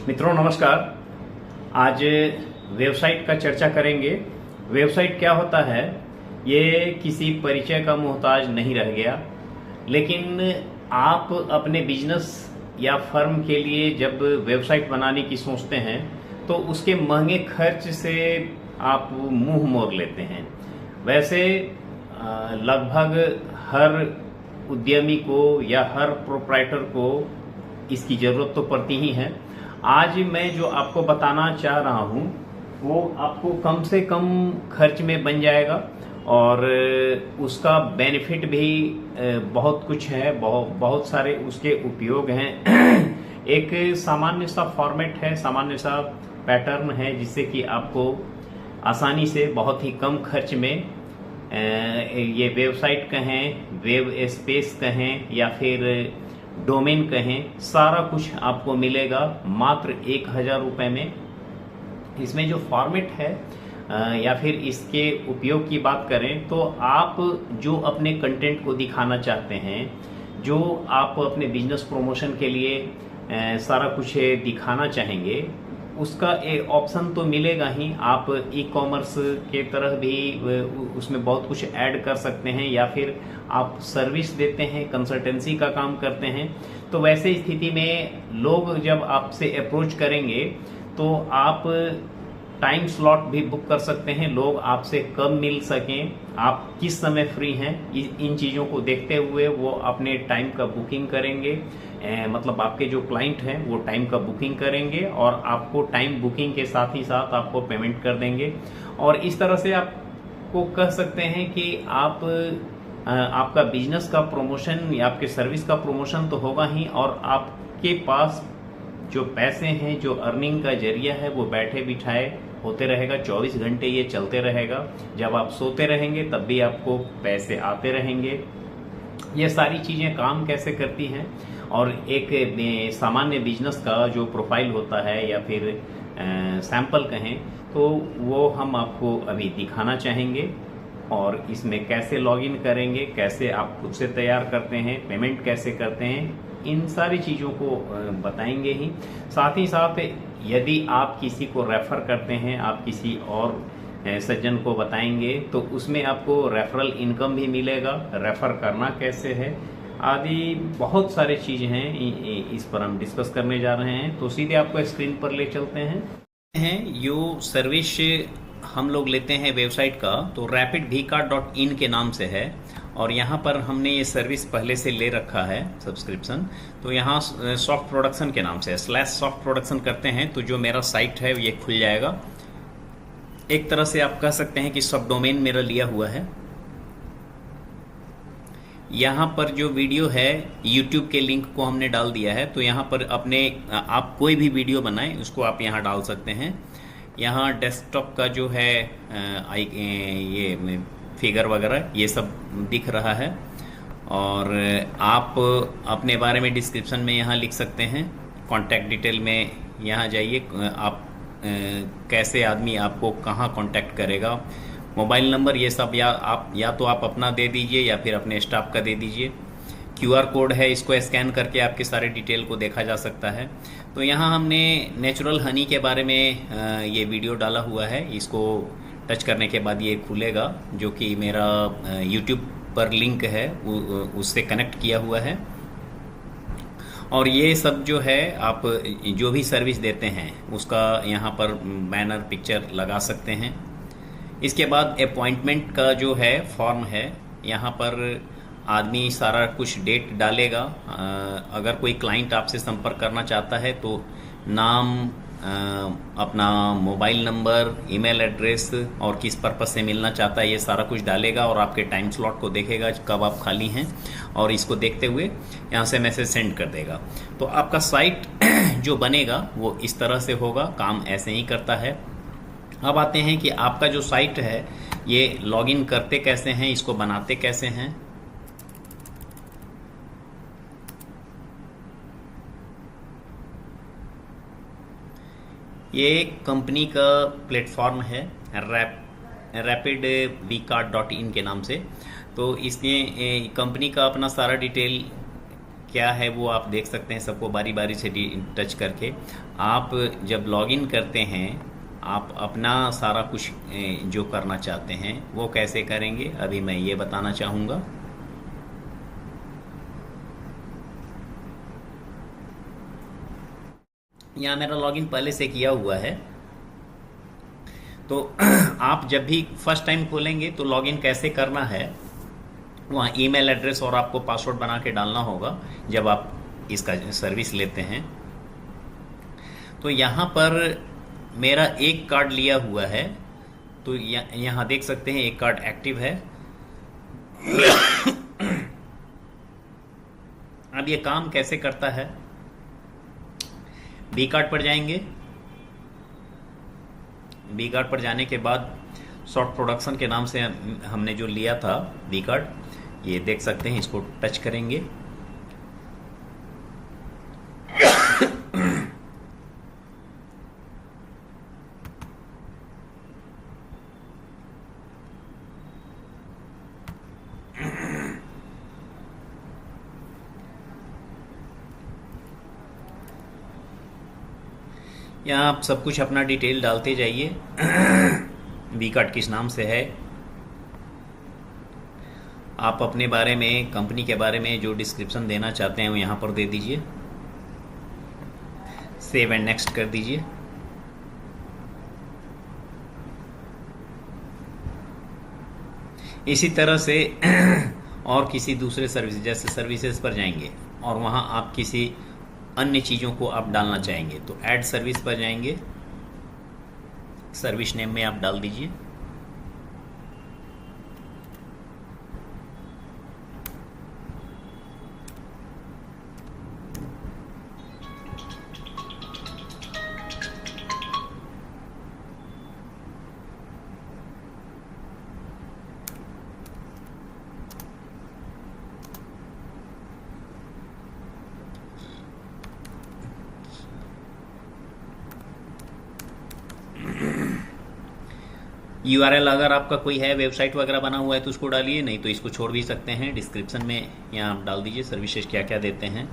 मित्रों नमस्कार। आज वेबसाइट का चर्चा करेंगे। वेबसाइट क्या होता है, ये किसी परिचय का मोहताज नहीं रह गया। लेकिन आप अपने बिजनेस या फर्म के लिए जब वेबसाइट बनाने की सोचते हैं तो उसके महंगे खर्च से आप मुंह मोड़ लेते हैं। वैसे लगभग हर उद्यमी को या हर प्रोप्राइटर को इसकी जरूरत तो पड़ती ही है। आज मैं जो आपको बताना चाह रहा हूँ वो आपको कम से कम खर्च में बन जाएगा और उसका बेनिफिट भी बहुत कुछ है, बहुत सारे उसके उपयोग हैं। एक सामान्य सा फॉर्मेट है, सामान्य सा पैटर्न है जिससे कि आपको आसानी से बहुत ही कम खर्च में ये वेबसाइट कहें, वेब स्पेस कहें या फिर डोमेन कहें, सारा कुछ आपको मिलेगा मात्र 1000 रुपये में। इसमें जो फॉर्मेट है या फिर इसके उपयोग की बात करें तो आप जो अपने कंटेंट को दिखाना चाहते हैं, जो आप अपने बिजनेस प्रमोशन के लिए सारा कुछ दिखाना चाहेंगे, उसका एक ऑप्शन तो मिलेगा ही। आप ई कॉमर्स के तरह भी उसमें बहुत कुछ ऐड कर सकते हैं या फिर आप सर्विस देते हैं, कंसल्टेंसी का काम करते हैं। तो वैसे स्थिति में लोग जब आपसे अप्रोच करेंगे तो आप टाइम स्लॉट भी बुक कर सकते हैं, लोग आपसे कब मिल सकें, आप किस समय फ्री हैं, इन चीज़ों को देखते हुए वो अपने टाइम का बुकिंग करेंगे। मतलब आपके जो क्लाइंट हैं वो टाइम का बुकिंग करेंगे और आपको टाइम बुकिंग के साथ ही साथ आपको पेमेंट कर देंगे। और इस तरह से आपको कह सकते हैं कि आपका बिजनेस का प्रमोशन या आपके सर्विस का प्रमोशन तो होगा ही, और आपके पास जो पैसे हैं, जो अर्निंग का जरिया है, वो बैठे बिठाए होते रहेगा। 24 घंटे ये चलते रहेगा। जब आप सोते रहेंगे तब भी आपको पैसे आते रहेंगे। ये सारी चीज़ें काम कैसे करती हैं और एक सामान्य बिजनेस का जो प्रोफाइल होता है या फिर सैंपल कहें तो वो हम आपको अभी दिखाना चाहेंगे। और इसमें कैसे लॉगिन करेंगे, कैसे आप खुद से तैयार करते हैं, पेमेंट कैसे करते हैं, इन सारी चीज़ों को बताएंगे ही। साथ ही साथ यदि आप किसी को रेफ़र करते हैं, आप किसी और सज्जन को बताएंगे तो उसमें आपको रेफरल इनकम भी मिलेगा। रेफ़र करना कैसे है आदि बहुत सारे चीज़ें हैं, इस पर हम डिस्कस करने जा रहे हैं। तो सीधे आपको स्क्रीन पर ले चलते हैं। जो सर्विस हम लोग लेते हैं वेबसाइट का तो rapidvcard.in के नाम से है और यहाँ पर हमने ये सर्विस पहले से ले रखा है सब्सक्रिप्शन। तो यहाँ सॉफ्ट प्रोडक्शन के नाम से /सॉफ्ट प्रोडक्शन करते हैं तो जो मेरा साइट है ये खुल जाएगा। एक तरह से आप कह सकते हैं कि सब डोमेन मेरा लिया हुआ है। यहाँ पर जो वीडियो है YouTube के लिंक को हमने डाल दिया है, तो यहाँ पर आप कोई भी वीडियो बनाएं उसको आप यहाँ डाल सकते हैं। यहाँ डेस्कटॉप का जो है ये फिगर वगैरह ये सब दिख रहा है और आप अपने बारे में डिस्क्रिप्शन में यहाँ लिख सकते हैं। कॉन्टैक्ट डिटेल में यहाँ जाइए, आप कैसे आदमी आपको कहाँ कांटेक्ट करेगा, मोबाइल नंबर, ये सब या तो आप अपना दे दीजिए या फिर अपने स्टाफ का दे दीजिए। QR कोड है, इसको स्कैन करके आपके सारे डिटेल को देखा जा सकता है। तो यहाँ हमने नेचुरल हनी के बारे में ये वीडियो डाला हुआ है। इसको टच करने के बाद ये खुलेगा, जो कि मेरा YouTube पर लिंक है उससे कनेक्ट किया हुआ है। और ये सब जो है आप जो भी सर्विस देते हैं उसका यहाँ पर बैनर पिक्चर लगा सकते हैं। इसके बाद अपॉइंटमेंट का जो है फॉर्म है, यहाँ पर आदमी सारा कुछ डेट डालेगा। अगर कोई क्लाइंट आपसे संपर्क करना चाहता है तो नाम, अपना मोबाइल नंबर, ईमेल एड्रेस और किस पर्पस से मिलना चाहता है ये सारा कुछ डालेगा और आपके टाइम स्लॉट को देखेगा कब आप खाली हैं और इसको देखते हुए यहाँ से मैसेज सेंड कर देगा। तो आपका साइट जो बनेगा वो इस तरह से होगा, काम ऐसे ही करता है। अब आते हैं कि आपका जो साइट है ये लॉगिन करते कैसे हैं, इसको बनाते कैसे हैं। ये कंपनी का प्लेटफॉर्म है rapidvcard.in के नाम से। तो इसमें कंपनी का अपना सारा डिटेल क्या है वो आप देख सकते हैं, सबको बारी बारी से टच करके। आप जब लॉगिन करते हैं, आप अपना सारा कुछ जो करना चाहते हैं वो कैसे करेंगे, अभी मैं ये बताना चाहूँगा। यहाँ मेरा लॉगिन पहले से किया हुआ है, तो आप जब भी फर्स्ट टाइम खोलेंगे तो लॉगिन कैसे करना है, वहाँ ईमेल एड्रेस और आपको पासवर्ड बना के डालना होगा जब आप इसका सर्विस लेते हैं। तो यहाँ पर मेरा एक कार्ड लिया हुआ है, तो यहाँ देख सकते हैं एक कार्ड एक्टिव है। अब ये काम कैसे करता है, बी कार्ड पर जाएंगे। बी कार्ड पर जाने के बाद शॉर्ट प्रोडक्शन के नाम से हमने जो लिया था बी कार्ड, ये देख सकते हैं, इसको टच करेंगे। यहाँ आप सब कुछ अपना डिटेल डालते जाइए। बी कार्ड किस नाम से है, आप अपने बारे में, कंपनी के बारे में जो डिस्क्रिप्शन देना चाहते हैं वो यहाँ पर दे दीजिए। सेव एंड नेक्स्ट कर दीजिए। इसी तरह से और किसी दूसरे सर्विस, जैसे सर्विसेज पर जाएंगे और वहाँ आप किसी अन्य चीज़ों को आप डालना चाहेंगे तो ऐड सर्विस पर जाएंगे, सर्विस नेम में आप डाल दीजिए। URL अगर आपका कोई है, वेबसाइट वगैरह बना हुआ है तो उसको डालिए, नहीं तो इसको छोड़ भी सकते हैं। डिस्क्रिप्शन में यहाँ आप डाल दीजिए सर्विसेज क्या क्या देते हैं।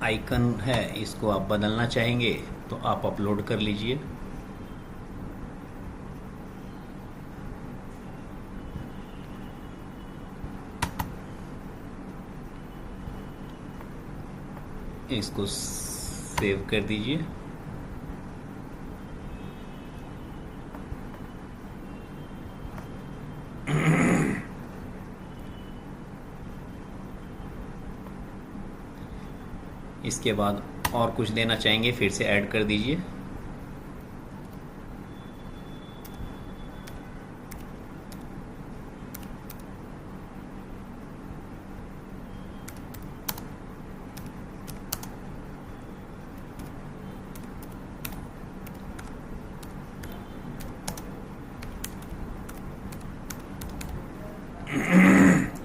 आइकन है, इसको आप बदलना चाहेंगे तो आप अपलोड कर लीजिए। इसको सेव कर दीजिए। इसके बाद और कुछ देना चाहेंगे फिर से ऐड कर दीजिए।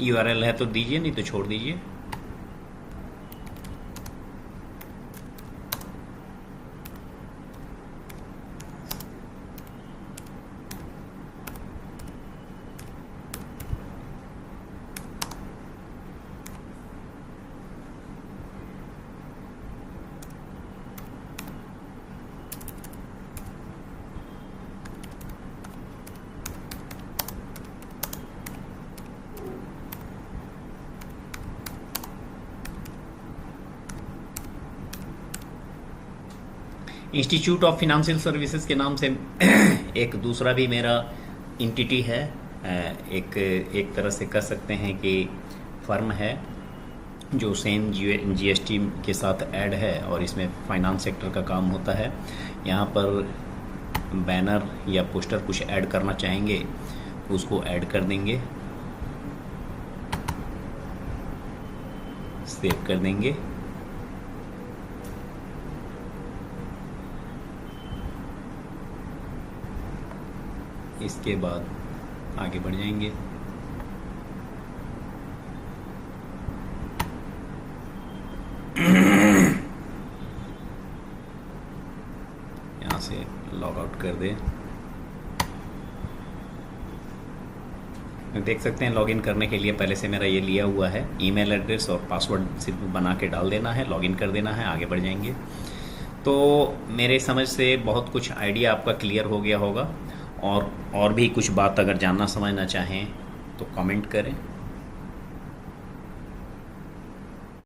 URL है तो दीजिए, नहीं तो छोड़ दीजिए। इंस्टीट्यूट ऑफ फिनेंशियल सर्विसेज के नाम से एक दूसरा भी मेरा इंटिटी है, एक तरह से कह सकते हैं कि फर्म है जो सेम जीएसटी के साथ ऐड है और इसमें फाइनेंस सेक्टर का काम होता है। यहाँ पर बैनर या पोस्टर कुछ ऐड करना चाहेंगे उसको ऐड कर देंगे, सेव कर देंगे। इसके बाद आगे बढ़ जाएंगे। यहाँ से लॉग आउट कर दें। देख सकते हैं लॉगिन करने के लिए पहले से मेरा ये लिया हुआ है, ईमेल एड्रेस और पासवर्ड सिर्फ बना के डाल देना है, लॉगिन कर देना है, आगे बढ़ जाएंगे। तो मेरे समझ से बहुत कुछ आइडिया आपका क्लियर हो गया होगा, और भी कुछ बात अगर जानना समझना चाहें तो कमेंट करें।